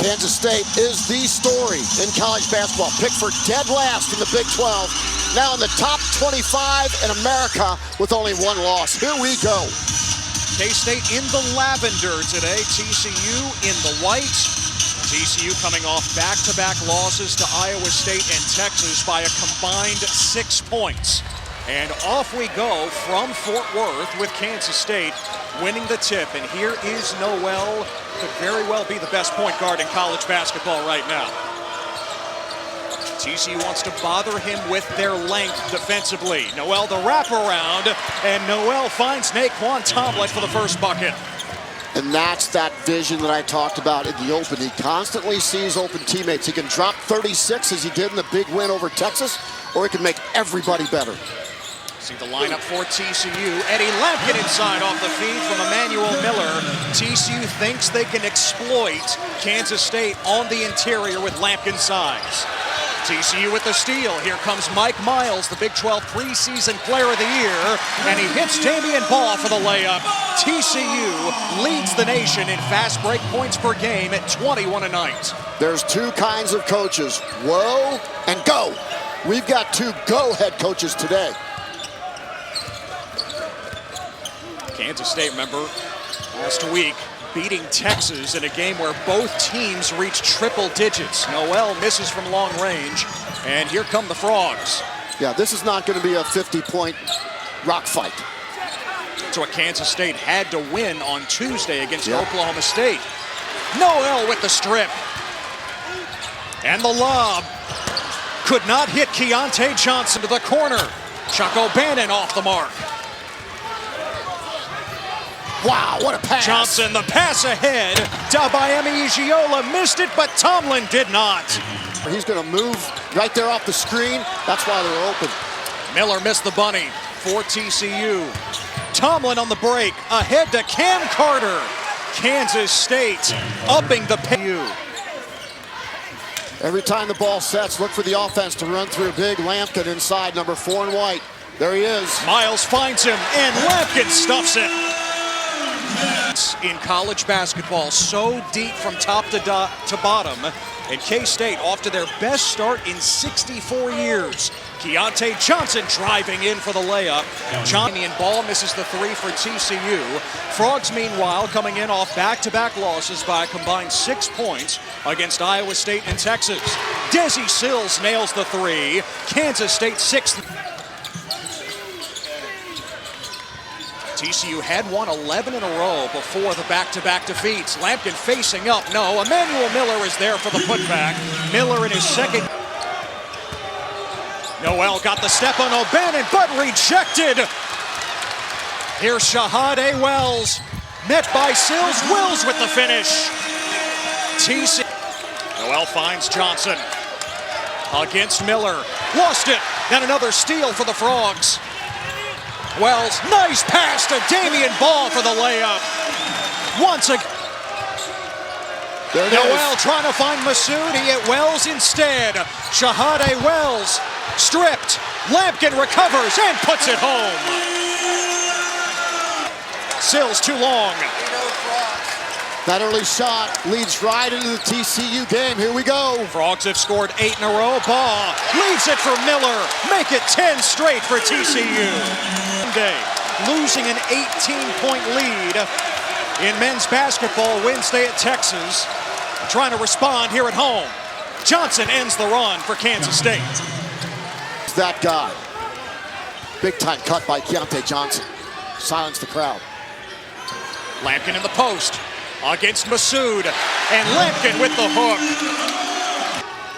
Kansas State is the story in college basketball. Picked for dead last in the Big 12. Now in the top 25 in America with only one loss. Here we go. K-State in the lavender today. TCU in the white. TCU coming off back-to-back losses to Iowa State and Texas by a combined 6 points. And off we go from Fort Worth with Kansas State winning the tip. And here is Noel. Could very well be the best point guard in college basketball right now. TCU wants to bother him with their length defensively. Noel the wraparound, and Noel finds Nae'Qwan Tomlin for the first bucket. And that's that vision that I talked about in the open. He constantly sees open teammates. He can drop 36 as he did in the big win over Texas, or he can make everybody better. See the lineup for TCU. Eddie Lampkin inside off the feed from Emmanuel Miller. TCU thinks they can exploit Kansas State on the interior with Lampkin's size. TCU with the steal. Here comes Mike Miles, the Big 12 preseason player of the year, and he hits Damian Ball for the layup. TCU leads the nation in fast break points per game at 21 a night. There's two kinds of coaches, whoa and go. We've got two go head coaches today. Kansas State, remember, last week beating Texas in a game where both teams reached triple digits. Noel misses from long range, and here come the Frogs. Yeah, this is not going to be a 50-point rock fight. That's what Kansas State had to win on Tuesday against Oklahoma State. Noel with the strip. And the lob. Could not hit Keontae Johnson to the corner. Chuck O'Bannon off the mark. Wow, what a pass. Johnson, the pass ahead. Dabayemi Ijiola missed it, but Tomlin did not. He's going to move right there off the screen. That's why they're open. Miller missed the bunny for TCU. Tomlin on the break, ahead to Cam Carter. Kansas State upping the pace. Every time the ball sets, look for the offense to run through. Big Lampkin inside, number 4 in white. There he is. Miles finds him, and Lampkin stuffs it. In college basketball, so deep from top to bottom, and K-State off to their best start in 64 years. Keontae Johnson driving in for the layup. Johnny and Ball misses the 3 for TCU. Frogs, meanwhile, coming in off back-to-back losses by a combined 6 points against Iowa State and Texas. Desi Sills nails the 3. Kansas State 6th. TCU had won 11 in a row before the back-to-back defeats. Lampkin facing up. No, Emmanuel Miller is there for the putback. Miller in his second. Noel got the step on O'Bannon, but rejected. Here's Shahade Wells. Met by Sills. Wills with the finish. TCU. Noel finds Johnson. Against Miller. Lost it. And another steal for the Frogs. Wells, nice pass to Damian Ball for the layup. Once again. Noel trying to find Massoud. He hit Wells instead. Shahade Wells stripped. Lampkin recovers and puts it home. Sills too long. That early shot leads right into the TCU game. Here we go. Frogs have scored 8 in a row. Ball leaves it for Miller. Make it 10 straight for TCU. Losing an 18-point lead in men's basketball Wednesday at Texas. Trying to respond here at home. Johnson ends the run for Kansas State. That guy. Big time cut by Keontae Johnson. Silence the crowd. Lampkin in the post against Massoud. And Lampkin with the hook.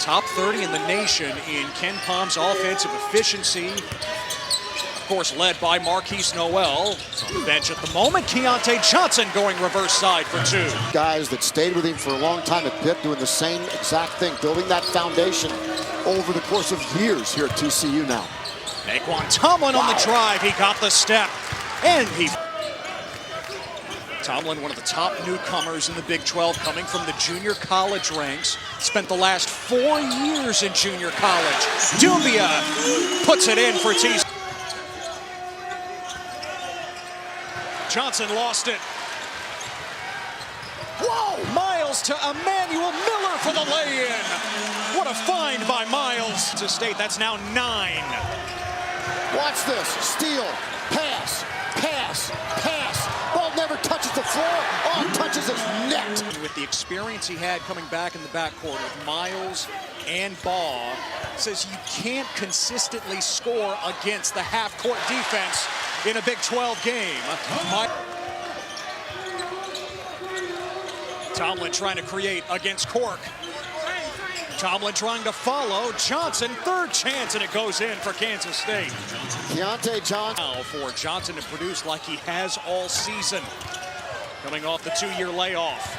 Top 30 in the nation in Ken Palm's offensive efficiency. Of course, led by Marquise Noel. On the bench at the moment, Keontae Johnson going reverse side for 2. Guys that stayed with him for a long time at Pitt doing the same exact thing, building that foundation over the course of years here at TCU now. Nae'Qwan Tomlin on the drive. He got the step. And he... Tomlin, one of the top newcomers in the Big 12, coming from the junior college ranks. Spent the last 4 years in junior college. Doumbia puts it in for TCU. Johnson lost it. Whoa! Miles to Emmanuel Miller. the lay-in. What a find by Miles. To State, that's now 9. Watch this. Steal. Pass. Pass. Pass. Ball never touches the floor. All it touches is net. With the experience he had coming back in the backcourt with Miles and Ball, says you can't consistently score against the half-court defense in a Big 12 game. Tomlin trying to create against Cork. Tomlin trying to follow. Johnson, third chance, and it goes in for Kansas State. Keontae Johnson. Now for Johnson to produce like he has all season, coming off the 2-year layoff.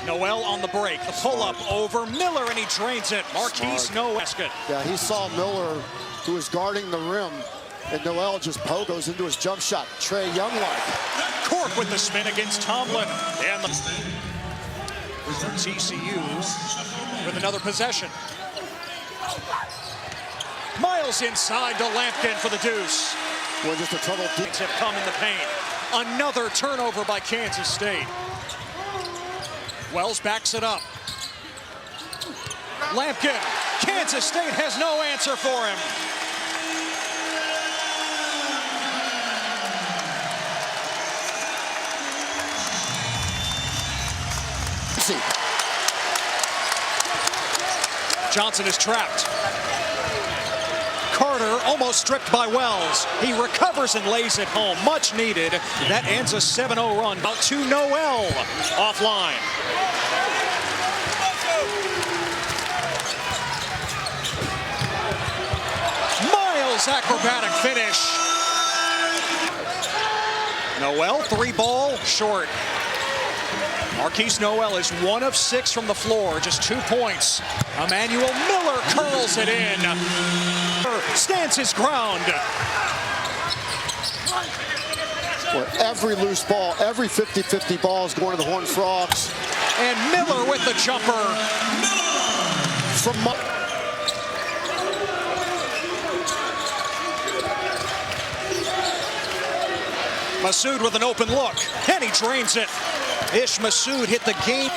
Noel on the break, the pull-up over Miller, and he drains it. Marquise Noel. Yeah, he saw Miller, who was guarding the rim, and Noel just pogos into his jump shot. Trae Young-like. Cork with the spin against Tomlin. And TCU with another possession. Miles inside to Lampkin for the deuce. Well, just a trouble. Have come in the paint. Another turnover by Kansas State. Wells backs it up. Lampkin. Kansas State has no answer for him. Johnson is trapped. Carter almost stripped by Wells. He recovers and lays it home. Much needed. That ends a 7-0 run. Out to Noel. Offline. Miles acrobatic finish. Noel, 3-ball, short. Marquise Noel is 1 of 6 from the floor, just 2 points. Emmanuel Miller curls it in. Stands his ground. Where every loose ball, every 50-50 ball is going to the Horned Frogs. And Miller with the jumper. From Massoud with an open look, and he drains it. Ish Massoud hit the game.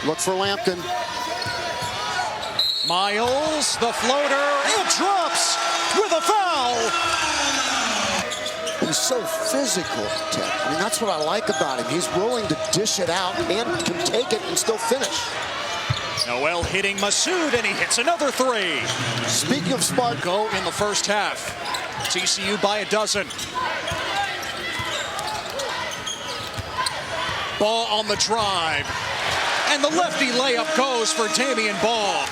Look for Lampkin. Miles, the floater, it drops with a foul. He's so physical, Ted. I mean, that's what I like about him. He's willing to dish it out and can take it and still finish. Noel hitting Massoud, and he hits another 3. Speaking of smart, Go in the first half. TCU by a dozen. Ball on the drive. And the lefty layup goes for Damian Ball.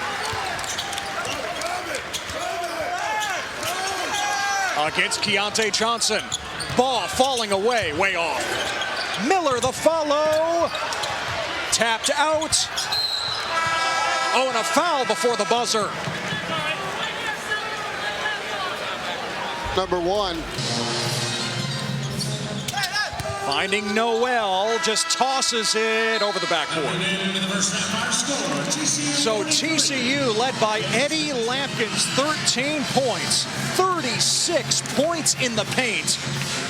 Against Keontae Johnson. Ball falling away, way off. Miller the follow. Tapped out. Oh, and a foul before the buzzer. number 1. Finding Noel, just tosses it over the backboard. So TCU led by Eddie Lampkin's 13 points, 36 points in the paint,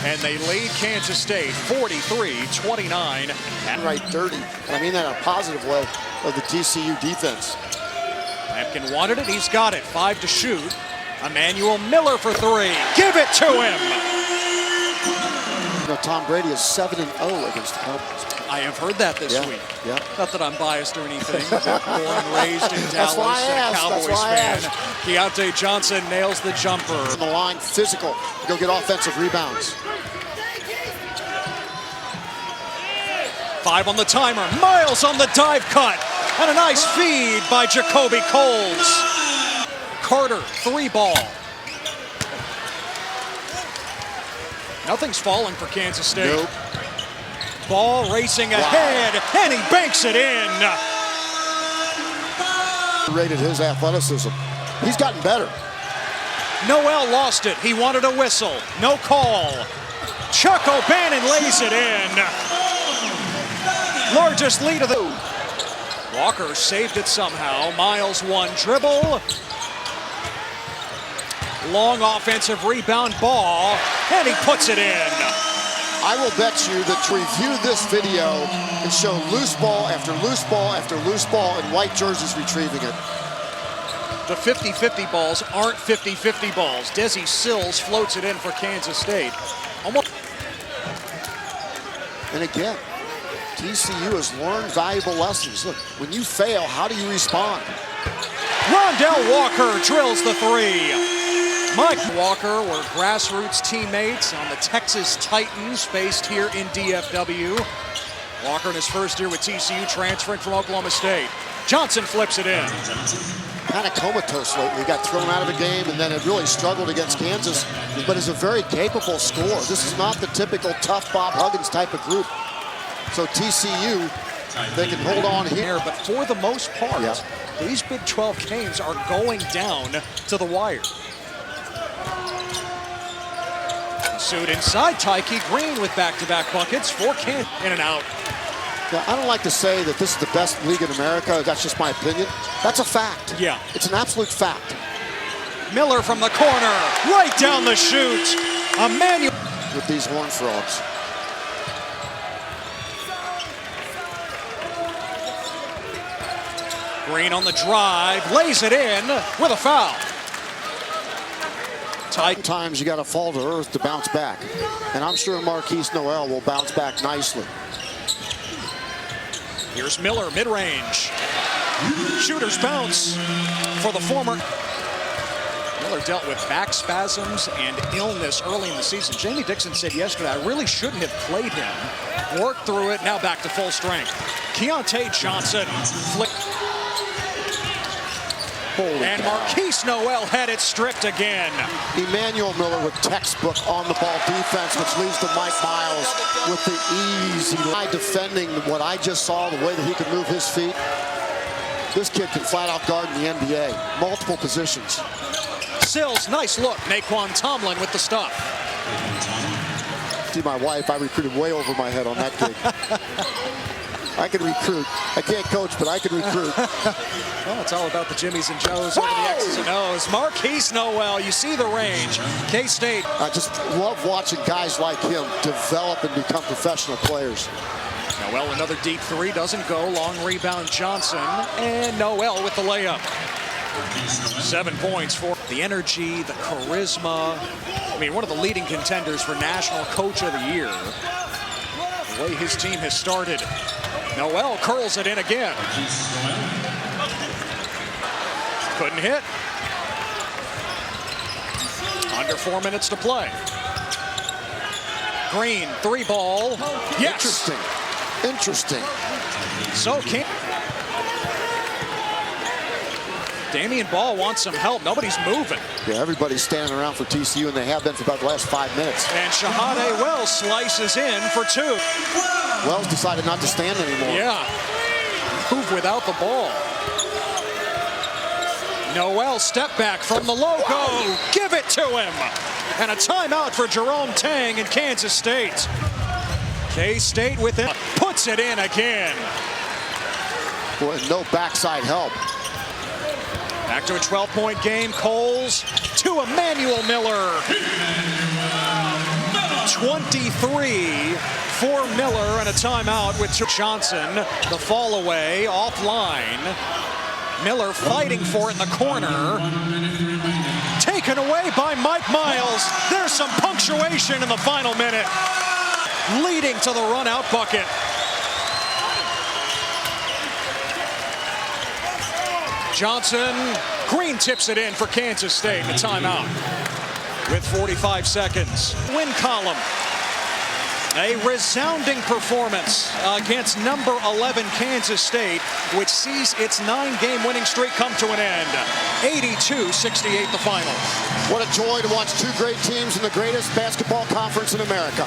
and they lead Kansas State 43-29. Right, dirty. And I mean that in a positive way of the TCU defense. Lampkin wanted it, he's got it. 5 to shoot. Emmanuel Miller for 3. Give it to him. You know, Tom Brady is 7-0 against the Cowboys. I have heard that this week. Yeah. Not that I'm biased or anything. Born and raised in That's why Dallas I and a asked. Cowboys That's why I fan. asked. Keontae Johnson nails the jumper. On the line, physical. Go get offensive rebounds. 5 on the timer. Miles on the dive cut. And a nice feed by Jacoby Coles. Carter, 3-ball. Nothing's falling for Kansas State. Nope. Ball racing ahead, and he banks it in. Rated his athleticism. He's gotten better. Noel lost it. He wanted a whistle. No call. Chuck O'Bannon lays it in. Largest lead of the... Walker saved it somehow. Miles 1 dribble. Long offensive rebound Ball, and he puts it in. I will bet you that to review this video and show loose ball after loose ball after loose ball and white jerseys retrieving it. The 50-50 balls aren't 50-50 balls. Desi Sills floats it in for Kansas State. Almost. And again, TCU has learned valuable lessons. Look, when you fail, how do you respond? Rondell Walker drills the three. Mike Walker were grassroots teammates on the Texas Titans based here in DFW. Walker in his first year with TCU transferring from Oklahoma State. Johnson flips it in. Kind of comatose lately. He got thrown out of the game and then it really struggled against Kansas, but is a very capable scorer. This is not the typical tough Bob Huggins type of group. So TCU, they can hold on here. But for the most part, these Big 12 games are going down to the wire. Suit inside, Tyke Green with back-to-back buckets for Kansas. In and out. Now, I don't like to say that this is the best league in America. That's just my opinion. That's a fact. Yeah. It's an absolute fact. Miller from the corner, right down the chute. Emmanuel. With these Horned Frogs. Green on the drive, lays it in with a foul. Sometimes you got to fall to earth to bounce back. And I'm sure Marquise Noel will bounce back nicely. Here's Miller, mid-range. Shooter's bounce for the former. Miller dealt with back spasms and illness early in the season. Jamie Dixon said yesterday, I really shouldn't have played him. Worked through it, now back to full strength. Keontae Johnson flick. And Marquise Noel had it stripped again. Emmanuel Miller with textbook on-the-ball defense, which leads to Mike Miles with the easy line defending what I just saw, the way that he can move his feet. This kid can flat-out guard in the NBA, multiple positions. Sills, nice look. Naquan Tomlin with the stuff. See my wife, I recruited way over my head on that gig. I can recruit. I can't coach, but I can recruit. Well, it's all about the Jimmies and Joes over the X's and O's. Marquise Noel, you see the range. K-State. I just love watching guys like him develop and become professional players. Noel, another deep three, doesn't go. Long rebound, Johnson. And Noel with the layup. 7 points for the energy, the charisma. I mean, one of the leading contenders for National Coach of the Year. The way his team has started. Noel curls it in again. Couldn't hit. Under 4 minutes to play. Green, three ball. Yes. Interesting. So Damian Ball wants some help. Nobody's moving. Yeah, everybody's standing around for TCU, and they have been for about the last 5 minutes. And Shahade Wells slices in for two. Wells decided not to stand anymore. Yeah. Move without the ball. Noel step back from the logo. Give it to him. And a timeout for Jerome Tang in Kansas State. K-State with it. Puts it in again. Boy, no backside help. Back to a 12-point game. Coles to Emmanuel Miller. 23 for Miller and a timeout with Johnson. The fall away offline. Miller fighting for it in the corner. Taken away by Mike Miles. There's some punctuation in the final minute. Leading to the run-out bucket. Johnson, Green tips it in for Kansas State. A timeout with 45 seconds. Win column. A resounding performance against number 11 Kansas State, which sees its 9-game winning streak come to an end. 82-68 the final. What a joy to watch two great teams in the greatest basketball conference in America.